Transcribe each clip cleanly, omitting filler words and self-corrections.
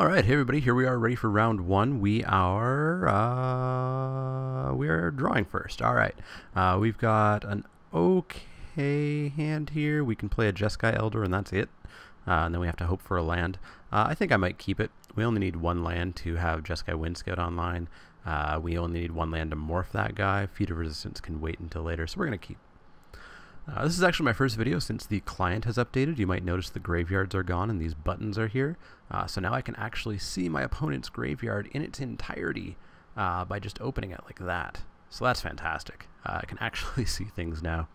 Alright, hey everybody, here we are ready for round one. We are drawing first. Alright, we've got an okay hand here. We can play a Jeskai Elder and that's it. And then we have to hope for a land. I think I might keep it. We only need one land to have Jeskai Windscout online. We only need one land to morph that guy. Feat of Resistance can wait until later, so we're going to keep. This is actually my first video since the client has updated. You might notice the graveyards are gone and these buttons are here. So now I can actually see my opponent's graveyard in its entirety by just opening it like that. So that's fantastic. I can actually see things now.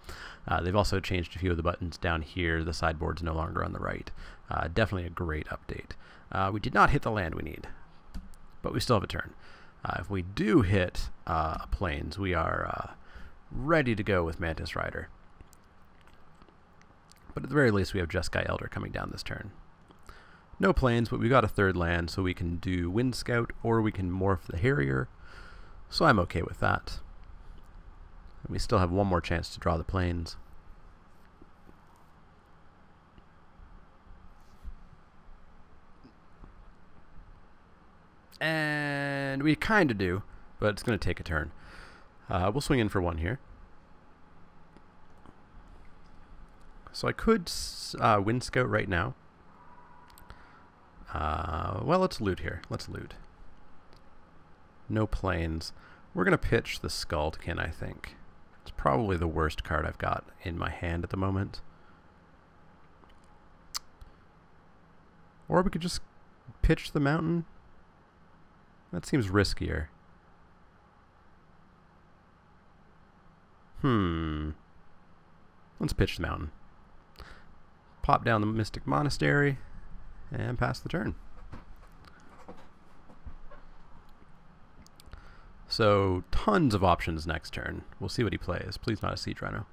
They've also changed a few of the buttons down here. The sideboard's no longer on the right. Definitely a great update. We did not hit the land we need, but we still have a turn. If we do hit plains, we are ready to go with Mantis Rider. But at the very least, we have Jeskai Elder coming down this turn. No plains, but we've got a third land, so we can do Wind Scout, or we can morph the Harrier. So I'm okay with that. And we still have one more chance to draw the plains. And we kind of do, but it's going to take a turn. We'll swing in for one here. So I could Wind Scout right now. Well, let's loot here. Let's loot. No plains. We're going to pitch the Skullkin, I think. It's probably the worst card I've got in my hand at the moment. Or we could just pitch the Mountain. That seems riskier. Let's pitch the Mountain. Pop down the Mystic Monastery and pass the turn. So tons of options next turn. We'll see what he plays. Please not a Siege Rhino.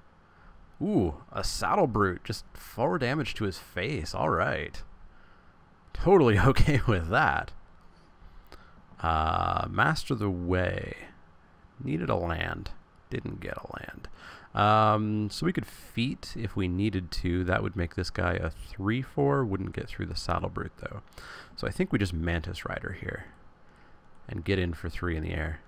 Ooh, a Saddle Brute. Just 4 damage to his face. Alright. Totally okay with that. Master the Way. Needed a land. Didn't get a land. So we could feat if we needed to. That would make this guy a 3/4. Wouldn't get through the Saddle Brute though. So I think we just Mantis Rider here and get in for 3 in the air.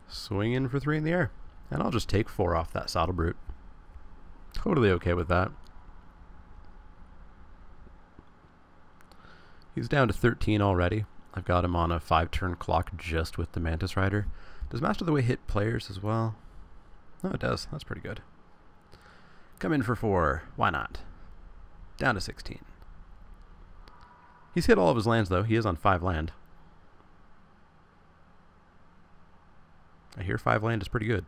Swing in for 3 in the air. And I'll just take 4 off that Saddle Brute. Totally okay with that. He's down to 13 already. I've got him on a 5-turn clock just with the Mantis Rider. Does Master the Way hit players as well? Oh, it does. That's pretty good. Come in for 4. Why not? Down to 16. He's hit all of his lands, though. He is on 5 land. I hear 5 land is pretty good.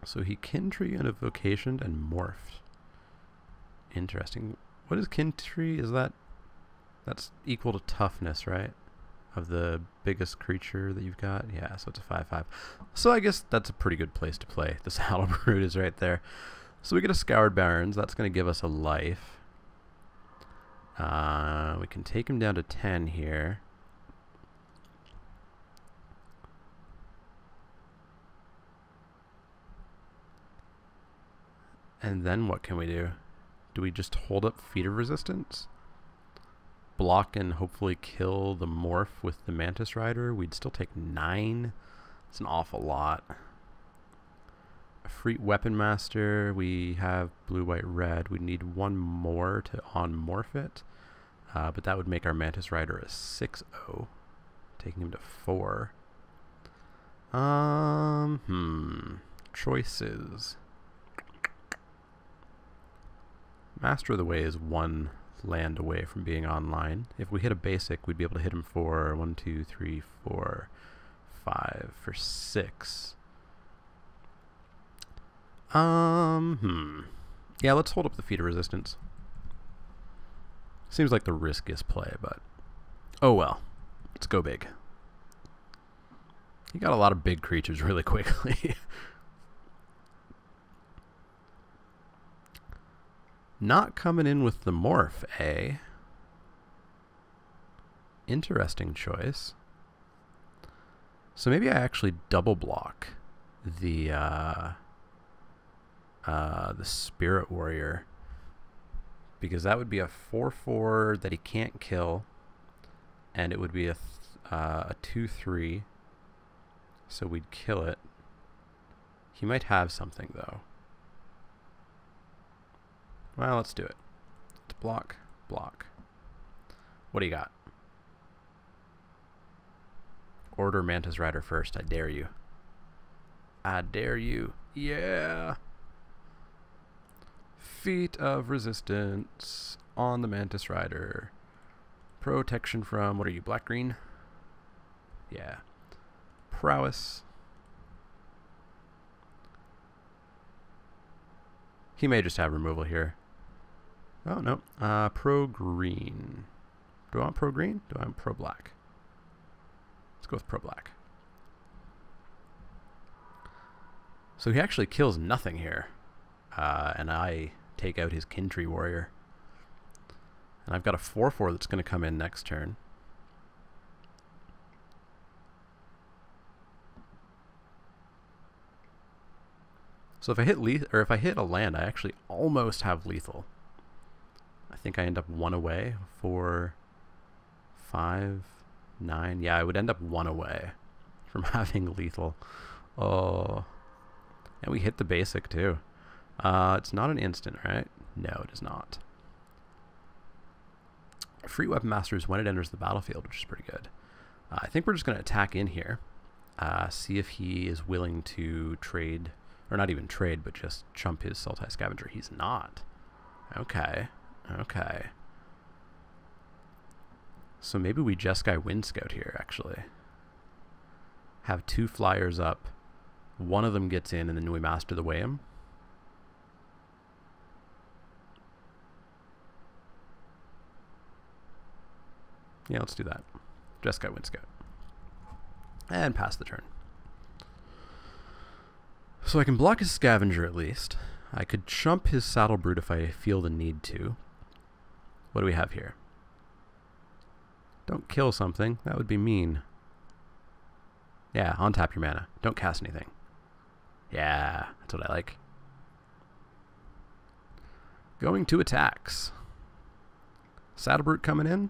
So he Kintree and Evocationed and morphed. Interesting. What is Kintree? Is that's equal to toughness, right? Of the biggest creature that you've got? Yeah, so it's a 5/5. So I guess that's a pretty good place to play. The Saddle Brute is right there. So we get a Scoured Barrens. That's going to give us a life. We can take him down to 10 here. And then what can we do? Do we just hold up Feat of Resistance? Block and hopefully kill the morph with the Mantis Rider? We'd still take 9. It's an awful lot. A free Weapon Master. We have blue, white, red. We need 1 more to on-morph it. But that would make our Mantis Rider a 6/0. Taking him to 4. Choices. Master of the Way is 1 land away from being online. If we hit a basic, we'd be able to hit him for 1, 2, 3, 4, 5 for 6. Yeah, let's hold up the Feat of Resistance. Seems like the riskiest play, but oh well. Let's go big. He got a lot of big creatures really quickly. Not coming in with the morph, eh? Interesting choice. So maybe I actually double block the Spirit Warrior, because that would be a 4/4 that he can't kill, and it would be a 2/3. So we'd kill it. He might have something though. Well, let's do it. Let's block, block. What do you got? Order Mantis Rider first. I dare you. I dare you. Yeah. Feat of Resistance on the Mantis Rider. Protection from, what are you, black green? Yeah. Prowess. He may just have removal here. Oh, no. Pro green. Do I want pro green? Do I want pro black? Let's go with pro black. So he actually kills nothing here. And I take out his Kintree Warrior. And I've got a 4/4 that's going to come in next turn. So if I hit a land, I actually almost have lethal. I think I end up 1 away. 4, 5, 9. Yeah, I would end up 1 away from having lethal. Oh, and we hit the basic too. It's not an instant, right? No, it is not. Free Weapon Masters when it enters the battlefield, which is pretty good. I think we're just going to attack in here. See if he is willing to trade, or not even trade, but just chump his Sultai Scavenger. He's not. Okay. Okay. So maybe we Jeskai Wind Scout here, actually. Have 2 flyers up. One of them gets in, and then we master the Wayham. Yeah, let's do that. Jeskai Wind Scout. And pass the turn. So I can block his Scavenger at least. I could chump his Saddle Brute if I feel the need to. What do we have here? Don't kill something. That would be mean. Yeah, untap your mana. Don't cast anything. Yeah, that's what I like. Going to attacks. Saddle Brute coming in.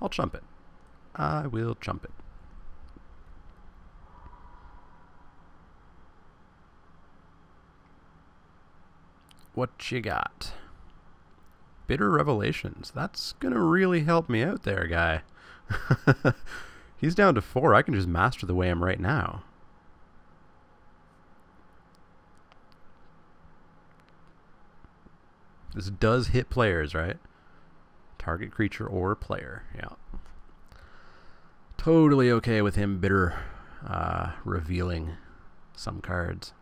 I'll chump it. I will chump it. What you got? Bitter Revelations. That's gonna really help me out there, guy. He's down to 4. I can just master the Wayham right now. This does hit players, right? Target creature or player. Yeah. Totally okay with him bitter revealing some cards.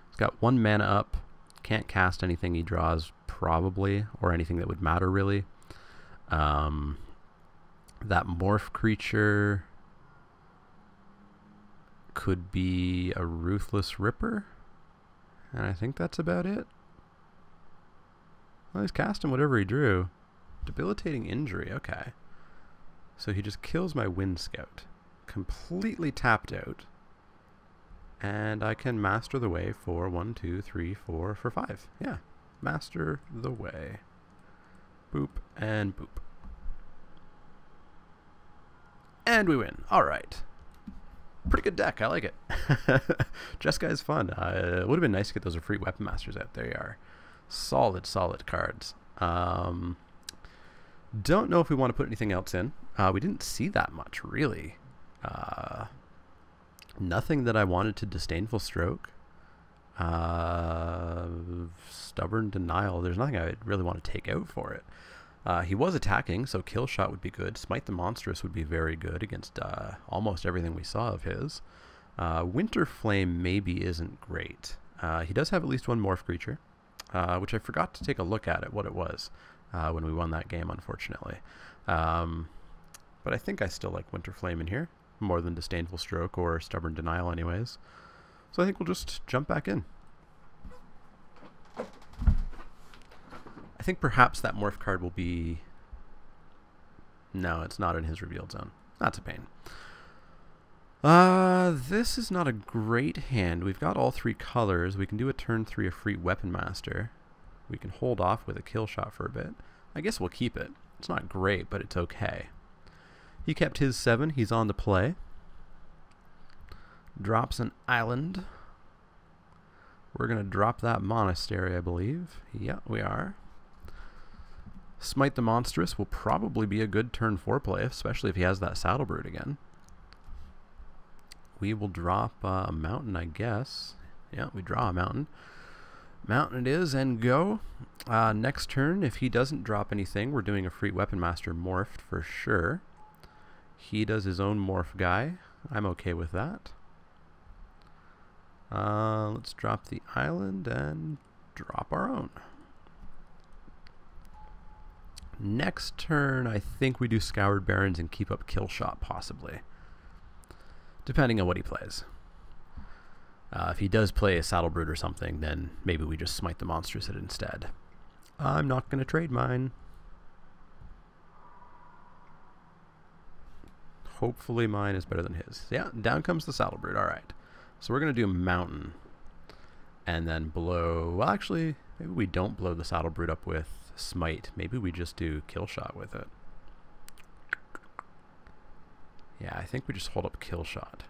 He's got 1 mana up. Can't cast anything he draws, probably, or anything that would matter, really. That morph creature could be a Ruthless Ripper. And I think that's about it. Well, he's casting whatever he drew. Debilitating Injury, okay. So he just kills my Wind Scout. Completely tapped out. And I can master the way for 1, 2, 3, 4, for 5. Yeah. Master the way. Boop and boop. And we win. Alright. Pretty good deck. I like it. Jeskai is fun. It would have been nice to get those free Weapon Masters out. There you are. Solid, solid cards. Don't know if we want to put anything else in. We didn't see that much, really. Nothing that I wanted to Disdainful Stroke. Stubborn Denial. There's nothing I really want to take out for it. He was attacking, so Kill Shot would be good. Smite the Monstrous would be very good against almost everything we saw of his. Winter Flame maybe isn't great. He does have at least 1 morph creature, which I forgot to take a look at what it was when we won that game, unfortunately. But I think I still like Winter Flame in here, more than Disdainful Stroke or Stubborn Denial anyways. So I think we'll just jump back in. I think perhaps that morph card will be... No, it's not in his revealed zone. That's a pain. This is not a great hand. We've got all 3 colors. We can do a turn 3 of free Weapon Master. We can hold off with a kill shot for a bit. I guess we'll keep it. It's not great, but it's okay. He kept his 7. He's on to play. Drops an island. We're going to drop that monastery, I believe. Yeah, we are. Smite the Monstrous will probably be a good turn 4 play, especially if he has that Saddle Brood again. We will drop a mountain, I guess. Yeah, we draw a mountain. Mountain it is, and go. Next turn, if he doesn't drop anything, we're doing a free Weapon Master morphed for sure. He does his own morph guy. I'm okay with that. Let's drop the island and drop our own. Next turn, I think we do Scoured Barrens and keep up Kill Shot, possibly. Depending on what he plays. If he does play a Saddle Brood or something, then maybe we just Smite the Monstrous it instead. I'm not going to trade mine. Hopefully mine is better than his. Yeah, down comes the Saddle Brood. Alright. So we're going to do Mountain. And then blow... Well, actually, maybe we don't blow the Saddle Brood up with Smite. Maybe we just do Kill Shot with it. Yeah, I think we just hold up Kill Shot.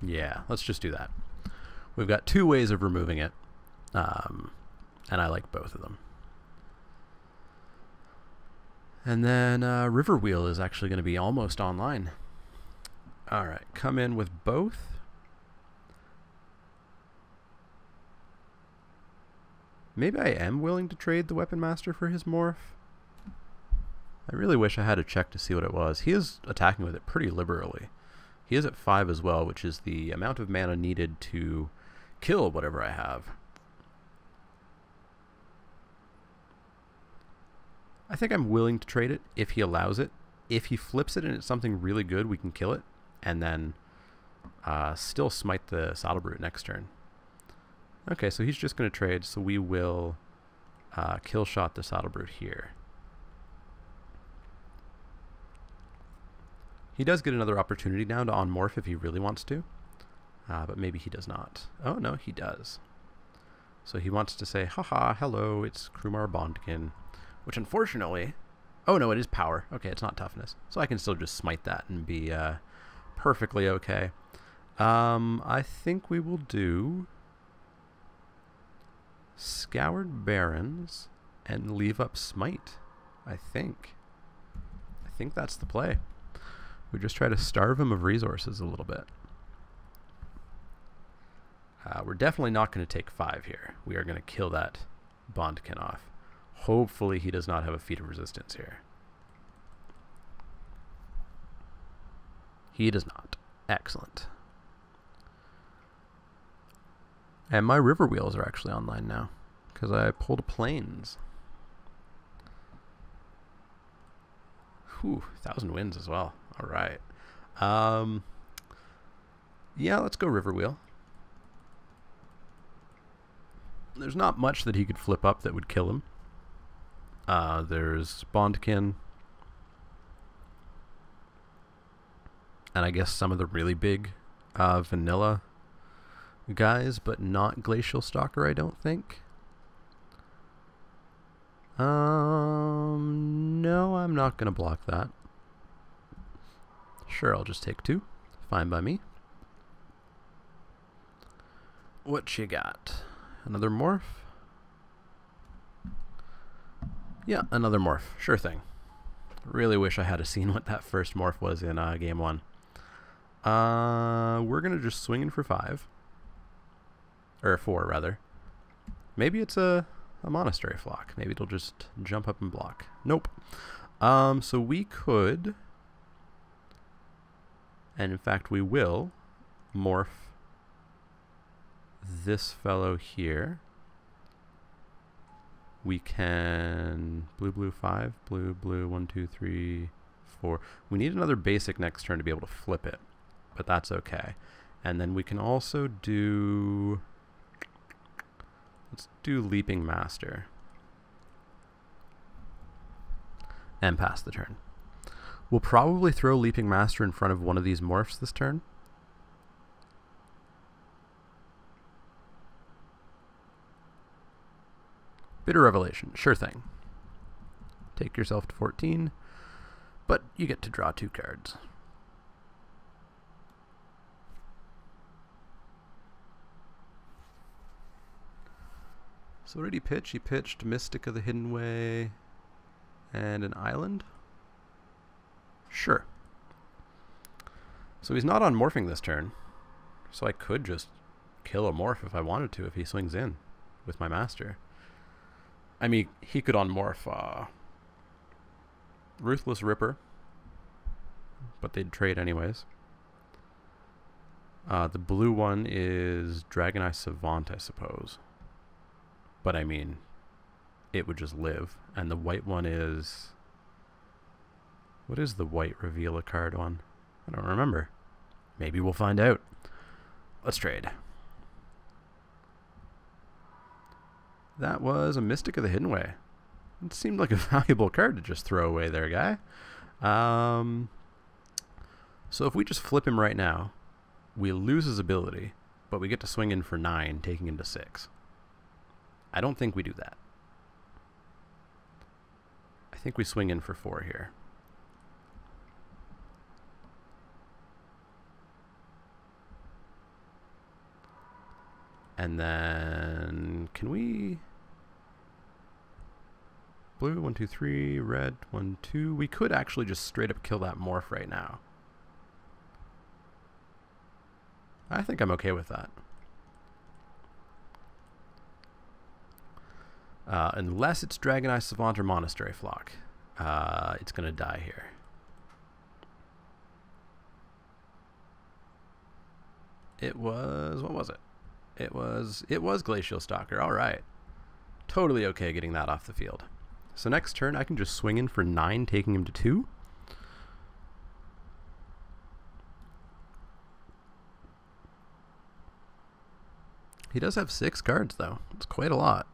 Yeah, let's just do that. We've got 2 ways of removing it, and I like both of them. And then River Wheel is actually going to be almost online. Alright, come in with both. Maybe I am willing to trade the Weapon Master for his morph. I really wish I had a check to see what it was. He is attacking with it pretty liberally. He is at 5 as well, which is the amount of mana needed to kill whatever I have. I think I'm willing to trade it if he allows it. If he flips it and it's something really good, we can kill it. And then still smite the Saddle Brood next turn. Okay, so he's just going to trade, so we will Kill Shot the Saddle Brood here. He does get another opportunity now to on-morph if he really wants to. But maybe he does not. Oh, no, he does. So he wants to say, haha, hello, it's Krumar Bondkin. Which unfortunately... Oh, no, it is power. Okay, it's not toughness. So I can still just smite that and be perfectly okay. I think we will do Scoured Barrens and leave up Smite, I think. I think that's the play. We just try to starve him of resources a little bit. We're definitely not going to take 5 here. We are going to kill that Bondkin off. Hopefully he does not have a Feat of Resistance here. He does not. Excellent. And my River Wheels are actually online now, because I pulled a Plains. Whew, 1,000 wins as well. All right. Yeah, let's go River Wheel. There's not much that he could flip up that would kill him. There's Bondkin. And I guess some of the really big vanilla guys, but not Glacial Stalker, I don't think. No, I'm not going to block that. Sure, I'll just take 2. Fine by me. What you got? Another morph? Yeah, another morph. Sure thing. Really wish I had seen what that first morph was in game 1. We're going to just swing in for 5. Or 4, rather. Maybe it's a Monastery Flock. Maybe it'll just jump up and block. Nope. So we could, and in fact we will, morph this fellow here. We can blue, blue 5, blue, blue 1, 2, 3, 4. We need another basic next turn to be able to flip it, but that's okay. And then we can also do... Let's do Leaping Master. And pass the turn. We'll probably throw Leaping Master in front of one of these morphs this turn. Bitter Revelation, sure thing. Take yourself to 14, but you get to draw 2 cards. So what did he pitch? He pitched Mystic of the Hidden Way and an island? Sure. So he's not on morphing this turn, so I could just kill a morph if I wanted to if he swings in with my master. I mean, he could on-morph Ruthless Ripper, but they'd trade anyways. The blue one is Dragon Eye Savant, I suppose. But I mean, it would just live. And the white one is... What is the white reveal a card one? I don't remember. Maybe we'll find out. Let's trade. That was a Mystic of the Hidden Way. It seemed like a valuable card to just throw away there, guy. So if we just flip him right now, we lose his ability, but we get to swing in for 9, taking him to 6. I don't think we do that. I think we swing in for 4 here. And then, can we... Blue, 1, 2, 3, red, 1, 2. We could actually just straight up kill that morph right now. I think I'm okay with that. Unless it's Dragon Eye Savant or Monastery Flock. It's going to die here. It was... What was it? It was Glacial Stalker. All right. Totally okay getting that off the field. So next turn, I can just swing in for 9, taking him to 2. He does have 6 cards, though. It's quite a lot.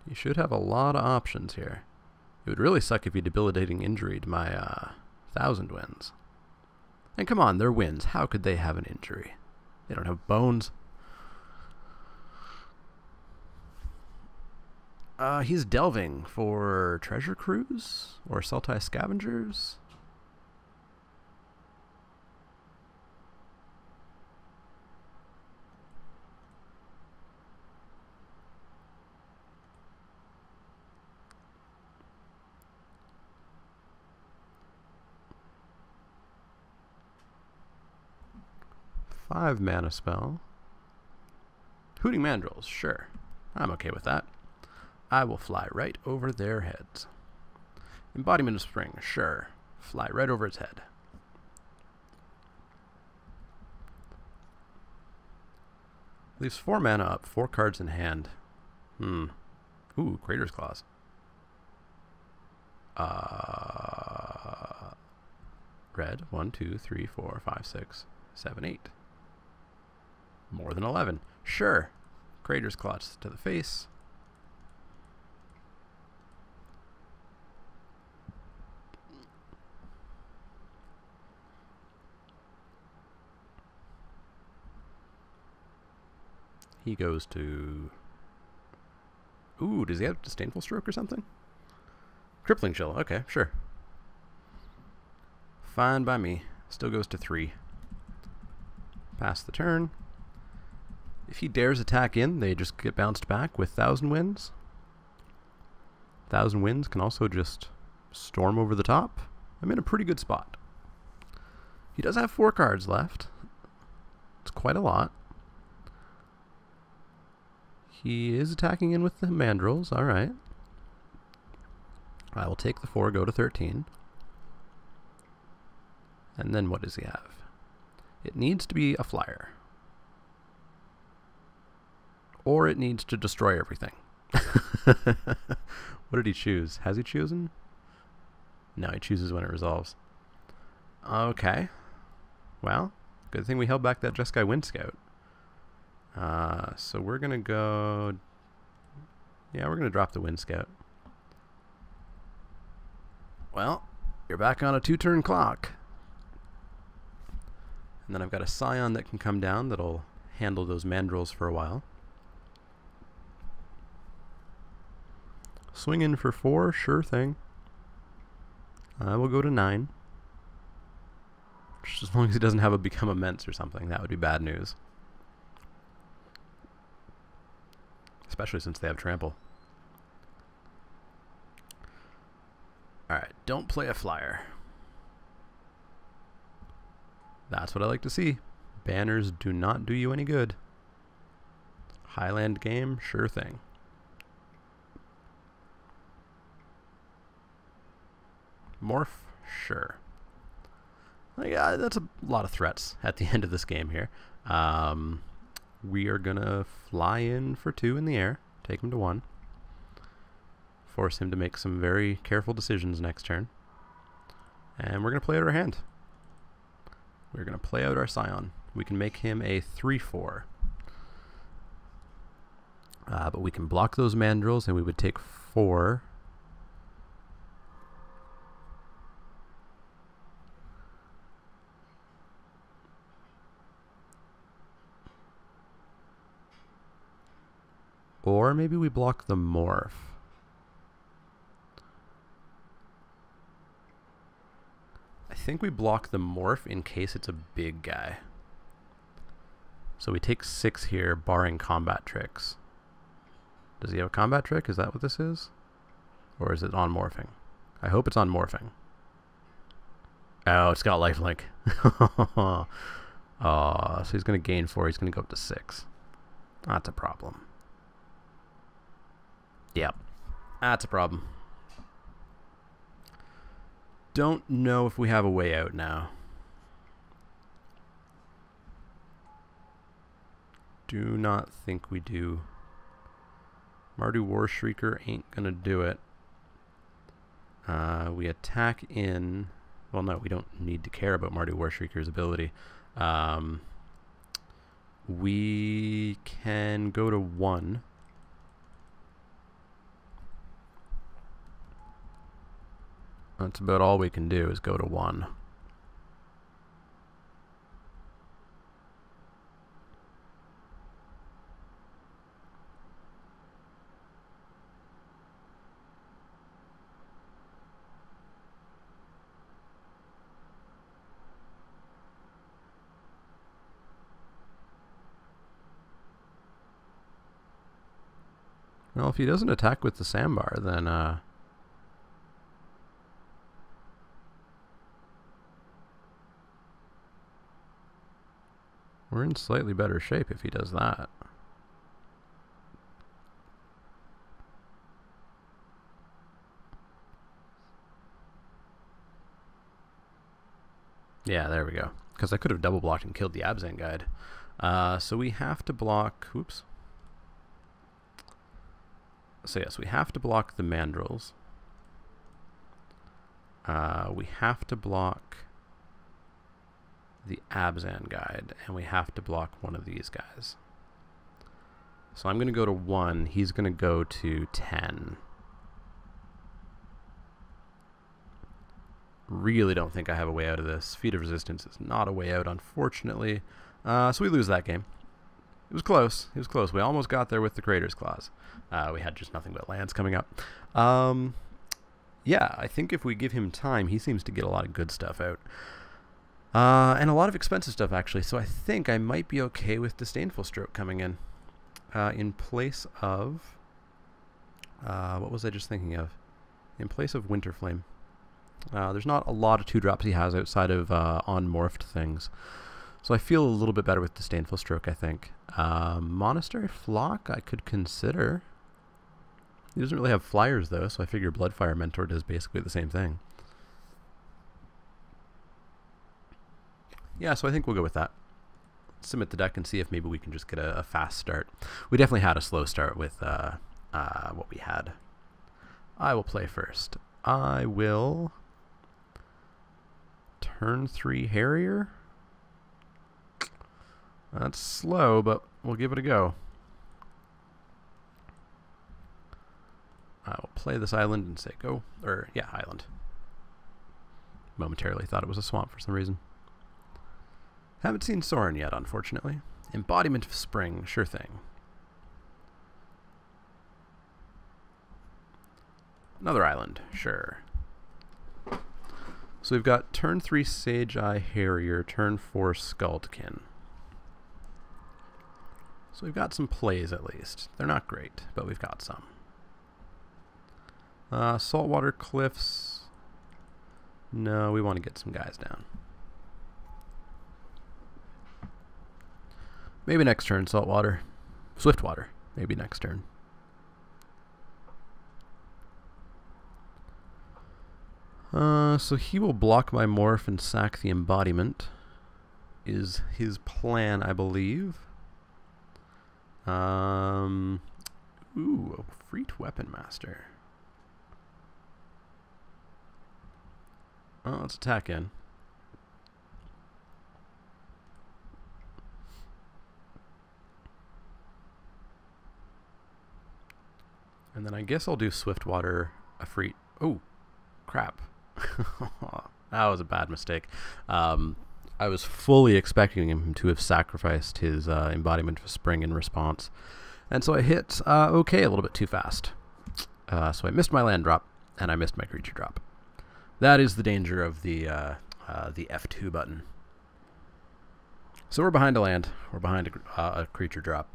You should have a lot of options here. It would really suck if you debilitating injury to my 1,000 wins. And come on, they're wins. How could they have an injury? They don't have bones. He's delving for Treasure Cruise or Sultai Scavengers. Five mana spell. Hooting Mandrills, sure. I'm okay with that. I will fly right over their heads. Embodiment of Spring, sure. Fly right over its head. Leaves 4 mana up, 4 cards in hand. Ooh, Crater's Claws. Red, 1, 2, 3, 4, 5, 6, 7, 8. More than 11. Sure. Crater's Claws to the face. He goes to... Ooh, does he have Disdainful Stroke or something? Crippling Chill. Okay, sure. Fine by me. Still goes to 3. Pass the turn. If he dares attack in, they just get bounced back with 1,000 Winds. 1,000 Winds can also just storm over the top. I'm in a pretty good spot. He does have 4 cards left. It's quite a lot. He is attacking in with the Mandrills. All right. I will take the 4, go to 13. And then what does he have? It needs to be a flyer. Or it needs to destroy everything. What did he choose? Has he chosen? No, he chooses when it resolves. Okay. Well, good thing we held back that Jeskai Wind Scout. So we're going to go... Yeah, we're going to drop the Wind Scout. Well, you're back on a 2-turn clock. And then I've got a Scion that can come down that'll handle those Mandrills for a while. Swing in for 4, sure thing. We'll go to 9. Just as long as he doesn't have a Become Immense or something, that would be bad news. Especially since they have Trample. Alright, don't play a flyer. That's what I like to see. Banners do not do you any good. Highland game, sure thing. Morph, sure. Yeah, that's a lot of threats at the end of this game here. We are going to fly in for 2 in the air, take him to 1. Force him to make some very careful decisions next turn. And we're going to play out our hand. We're going to play out our Scion. We can make him a 3/4. But we can block those Mandrills, and we would take 4. Or maybe we block the Morph. I think we block the Morph in case it's a big guy. So we take 6 here, barring combat tricks. Does he have a combat trick? Is that what this is? Or is it on morphing? I hope it's on morphing. Oh, it's got lifelink. Oh, so he's going to gain 4. He's going to go up to 6. That's a problem. Yep, that's a problem. Don't know if we have a way out now. Do not think we do. Mardu War Shrieker ain't gonna do it. We attack in... Well, no, we don't need to care about Mardu War Shrieker's ability. We can go to 1. That's about all we can do is go to 1. Well, if he doesn't attack with the sandbar, then we're in slightly better shape if he does that. Yeah, there we go. Because I could have double blocked and killed the Abzan Guide. So we have to block... Oops. So yes, we have to block the Mandrills. We have to block the Abzan Guide, and we have to block one of these guys. So I'm going to go to 1. He's going to go to 10. Really don't think I have a way out of this. Feat of Resistance is not a way out, unfortunately. So we lose that game. It was close. It was close. We almost got there with the Crater's Claws. We had just nothing but lands coming up. Yeah, I think if we give him time, he seems to get a lot of good stuff out. And a lot of expensive stuff, actually. So I think I might be okay with Disdainful Stroke coming in place of... what was I just thinking of? In place of Winterflame. There's not a lot of 2-drops he has outside of on-morphed things. So I feel a little bit better with Disdainful Stroke, I think. Monastery Flock I could consider. He doesn't really have flyers, though, so I figure Bloodfire Mentor does basically the same thing. Yeah, so I think we'll go with that. Submit the deck and see if maybe we can just get a fast start. We definitely had a slow start with what we had. I will play first. I will turn 3 Harrier. That's slow, but we'll give it a go. I will play this island and say go. Or, yeah, island. Momentarily thought it was a swamp for some reason. Haven't seen Soren yet, unfortunately. Embodiment of Spring, sure thing. Another island, sure. So we've got turn 3 Sage Eye Harrier, turn 4 Skuldkin. So we've got some plays at least. They're not great, but we've got some. Saltwater Cliffs. No, we want to get some guys down. Maybe next turn, Saltwater. Swiftwater, maybe next turn. So he will block my morph and sack the embodiment. Is his plan, I believe. Ooh, a Freet Weapon Master. Oh, let's attack in. And then I guess I'll do Swiftwater, a Freet. Oh, crap. That was a bad mistake. I was fully expecting him to have sacrificed his embodiment of spring in response. And so I hit okay a little bit too fast. So I missed my land drop, and I missed my creature drop. That is the danger of the F2 button. So we're behind a land. We're behind a creature drop.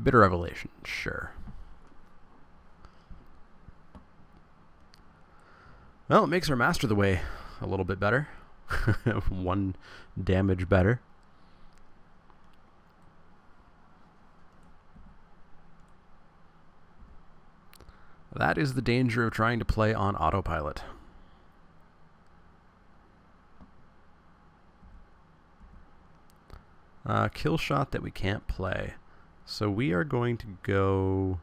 Bitter Revelation, sure. Well, it makes our Master the Way a little bit better. 1 damage better. That is the danger of trying to play on autopilot. Kill shot that we can't play. So we are going to go...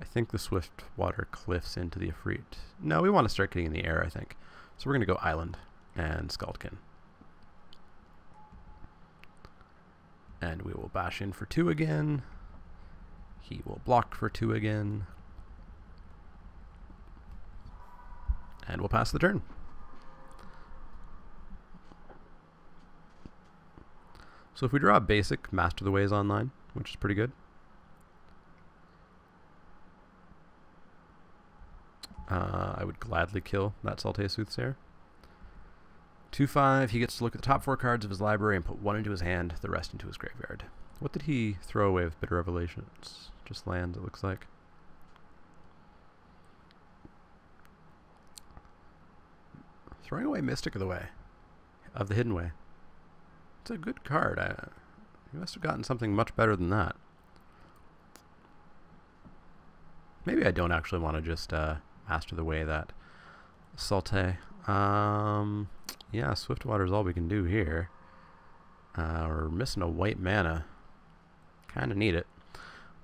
I think the Swiftwater Cliffs into the Ifrit. No, we want to start getting in the air, I think. So we're going to go Island and Skuldkin. And we will bash in for 2 again. He will block for 2 again. And we'll pass the turn. So if we draw a basic, Master the Way is online, which is pretty good. I would gladly kill that Salty Soothsayer. 2/5, he gets to look at the top 4 cards of his library and put 1 into his hand, the rest into his graveyard. What did he throw away with Bitter Revelations? Just lands, it looks like. Throwing away Mystic of the Way. Of the Hidden Way. It's a good card. He must have gotten something much better than that. Maybe I don't actually want to just Master the Way that Salte. Yeah, Swiftwater is all we can do here. We're missing a white mana. Kind of need it.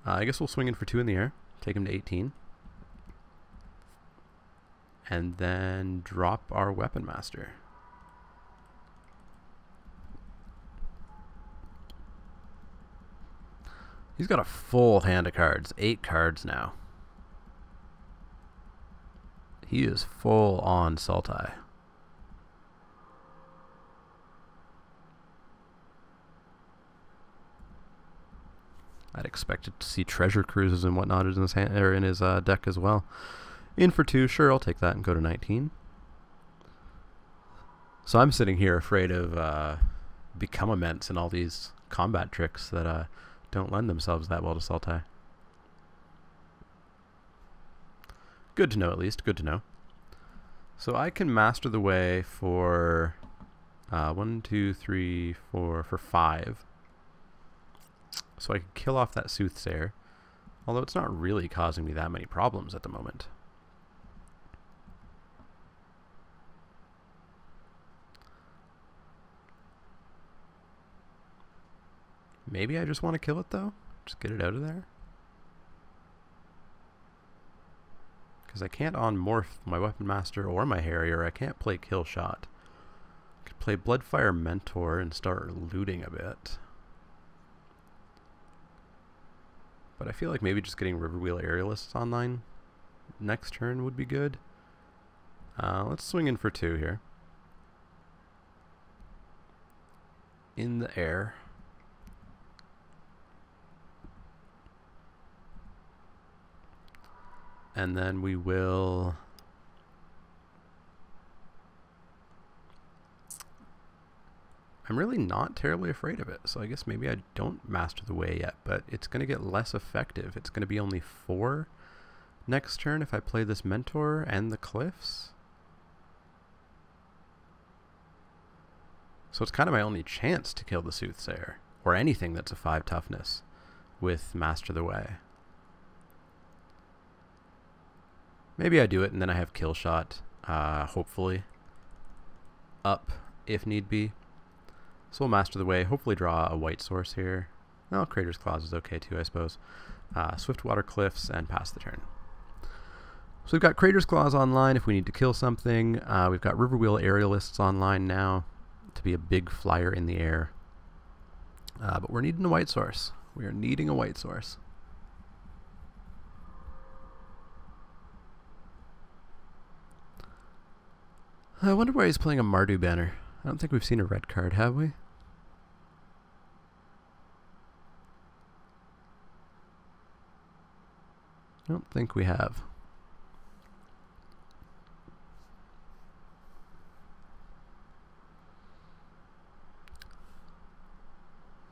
I guess we'll swing in for 2 in the air. Take him to 18. And then drop our Weapon Master. He's got a full hand of cards. 8 cards now. He is full on Sultai. I'd expected to see treasure cruises and whatnot in his hand, or in his deck as well. In for 2, sure, I'll take that and go to 19. So I'm sitting here afraid of Become Immense and all these combat tricks that don't lend themselves that well to Sultai. Good to know, at least. Good to know. So I can Master the Way for 1, 2, 3, 4, for 5. So I can kill off that Soothsayer, although it's not really causing me that many problems at the moment. Maybe I just want to kill it, though? Just get it out of there? Because I can't on-morph my Weapon Master or my Harrier. I can't play Kill Shot. I could play Bloodfire Mentor and start looting a bit. But I feel like maybe just getting Riverwheel Aerialists online next turn would be good. Let's swing in for 2 here. In the air. And then we will... I'm really not terribly afraid of it, so I guess maybe I don't Master the Way yet, but it's going to get less effective. It's going to be only 4 next turn if I play this Mentor and the Cliffs. So it's kind of my only chance to kill the Soothsayer, or anything that's a 5 toughness, with Master the Way. Maybe I do it and then I have Kill Shot, hopefully, up if need be. So we'll Master the Way, hopefully draw a white source here. Well, Crater's Claws is okay too, I suppose. Swiftwater Cliffs, and pass the turn. So we've got Crater's Claws online if we need to kill something. We've got Riverwheel Aerialists online now to be a big flyer in the air. But we're needing a white source. We are needing a white source. I wonder why he's playing a Mardu banner. I don't think we've seen a red card, have we? I don't think we have.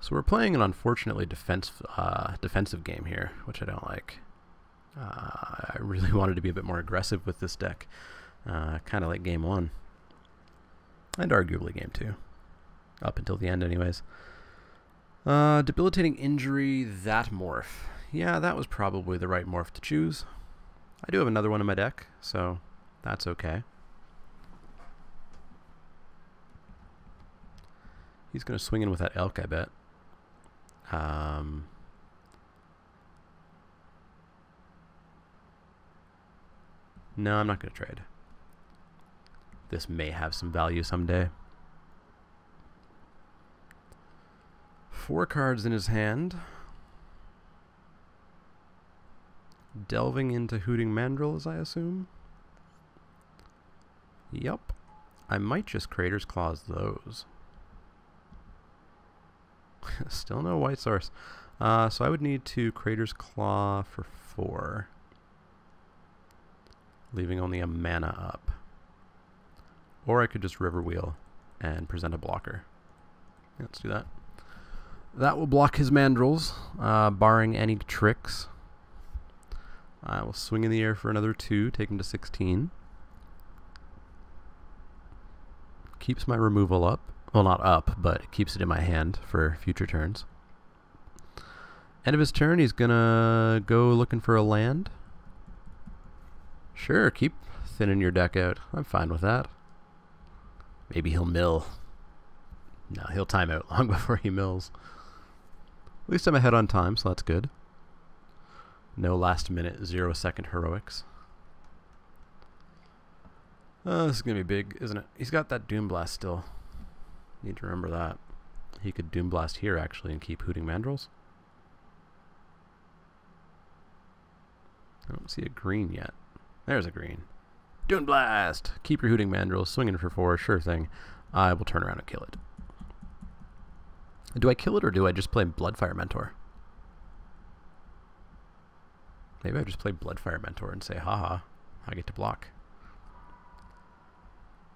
So we're playing an unfortunately defensive game here, which I don't like. I really wanted to be a bit more aggressive with this deck. Kind of like game 1. And arguably game 2. Up until the end anyways. Debilitating Injury, that morph. Yeah, that was probably the right morph to choose. I do have another one in my deck, so that's okay. He's going to swing in with that Elk, I bet. No, I'm not going to trade. This may have some value someday. 4 cards in his hand. Delving into Hooting Mandrills, I assume. Yup. I might just Crater's Claws those. Still no white source. So I would need to Crater's Claw for 4. Leaving only a mana up. Or I could just Riverwheel and present a blocker. Let's do that. That will block his Mandrills, barring any tricks. I will swing in the air for another 2, take him to 16. Keeps my removal up. Well, not up, but it keeps it in my hand for future turns. End of his turn, he's gonna go looking for a land. Sure, keep thinning your deck out. I'm fine with that. Maybe he'll mill. No, he'll time out long before he mills. At least I'm ahead on time, so that's good. No last minute 0-second heroics. This is going to be big, isn't it? He's got that Doom Blast still. Need to remember that. He could Doom Blast here, actually, and keep Hooting Mandrills. I don't see a green yet. There's a green. Doom Blast! Keep your Hooting Mandrills, swinging for 4, sure thing. I will turn around and kill it. Do I kill it, or do I just play Bloodfire Mentor? Maybe I just play Bloodfire Mentor and say, haha, I get to block.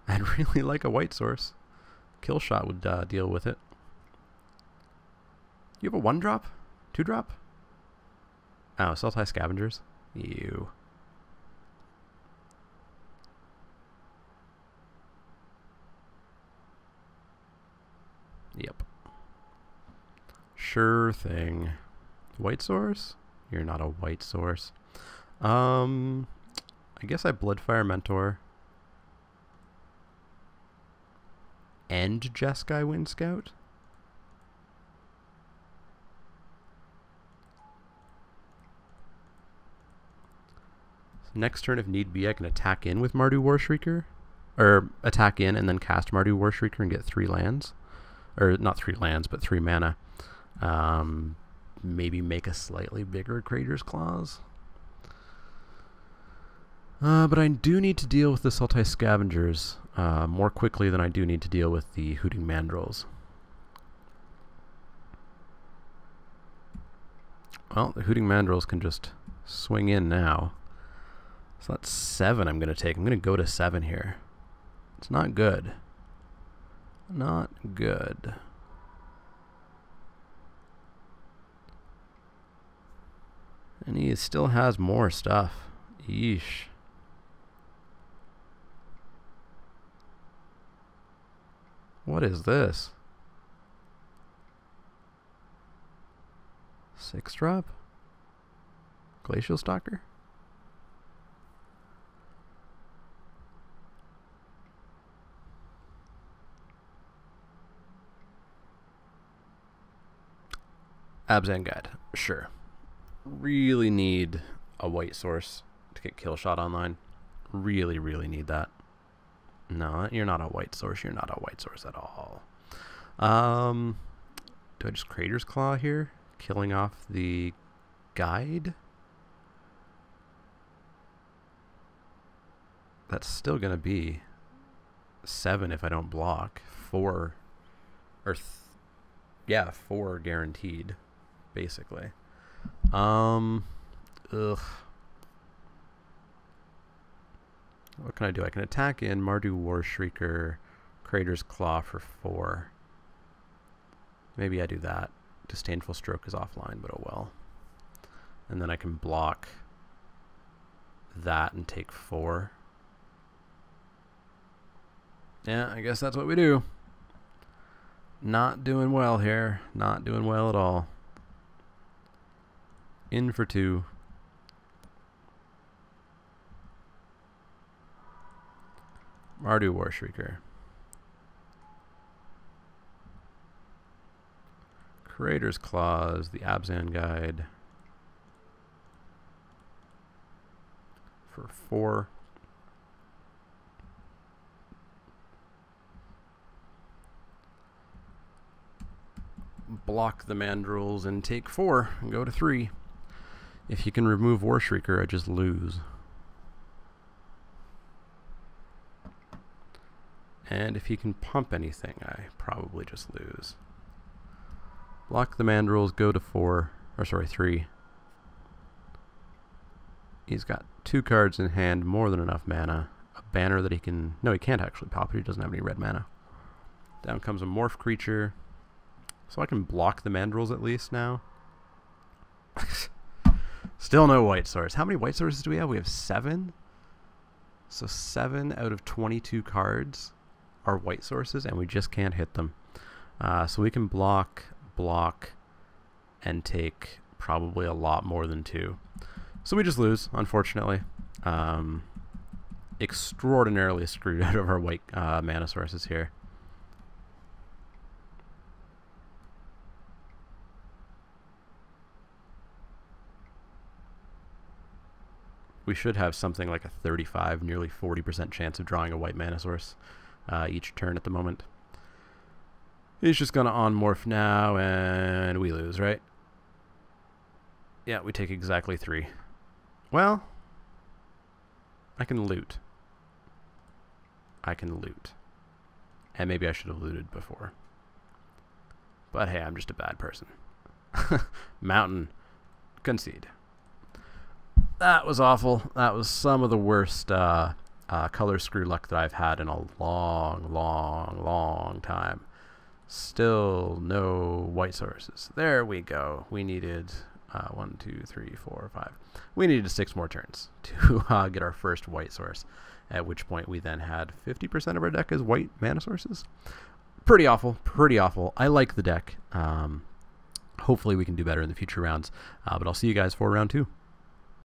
I'd really like a white source. Kill Shot would deal with it. You have a 1-drop? 2-drop? Oh, Sultai Scavengers? Ew. Yep. Sure thing. White source? You're not a white source. I guess I Bloodfire Mentor. And Jeskai Wind Scout? Next turn, if need be, I can attack in with Mardu Warshrieker. Or attack in and then cast Mardu Warshrieker and get 3 lands. Or not 3 lands, but 3 mana. Maybe make a slightly bigger Crater's Claws. But I do need to deal with the Sultai Scavengers more quickly than I do need to deal with the Hooting Mandrills. Well, the Hooting Mandrills can just swing in now. So that's 7 I'm going to take. I'm going to go to 7 here. It's not good. Not good. And he still has more stuff. Yeesh. What is this? 6-drop? Glacial Stalker? Abzan Guide, sure. Really need a white source to get kill shot online. Really, really need that. No, you're not a white source. You're not a white source at all. Do I just Crater's Claw here? Killing off the guide? That's still going to be 7 if I don't block. 4. Or, yeah, 4 guaranteed, basically. Ugh. What can I do? I can attack in Mardu Warshrieker, Crater's Claw for 4. Maybe I do that. Disdainful Stroke is offline, but oh well. And then I can block that and take 4. Yeah, I guess that's what we do. Not doing well here. Not doing well at all. In for 2. Mardu Warshrieker. Crater's Claws, the Abzan Guide. For 4. Block the Mandrills and take 4 and go to 3. If you can remove Warshrieker, I just lose. And if he can pump anything, I probably just lose. Block the Mandrills, go to 4, or sorry, 3. He's got 2 cards in hand, more than enough mana. A banner that he can... No, he can't actually pop it, he doesn't have any red mana. Down comes a Morph Creature. So I can block the Mandrills at least now. Still no white source. How many white sources do we have? We have 7. So 7 out of 22 cards are white sources, and we just can't hit them. So we can block, and take probably a lot more than 2. So we just lose, unfortunately. Extraordinarily screwed out of our white mana sources here. We should have something like a 35, nearly 40% chance of drawing a white mana source each turn at the moment. He's just going to on-morph now, and we lose, right? Yeah, we take exactly 3. Well, I can loot. I can loot. And maybe I should have looted before. But hey, I'm just a bad person. Mountain. Concede. That was awful. That was some of the worst color screw luck that I've had in a long time. Still no white sources. There we go. We needed 1, 2, 3, 4, 5. We needed 6 more turns to get our first white source, at which point we then had 50% of our deck as white mana sources. Pretty awful. Pretty awful. I like the deck. Hopefully we can do better in the future rounds, but I'll see you guys for round 2.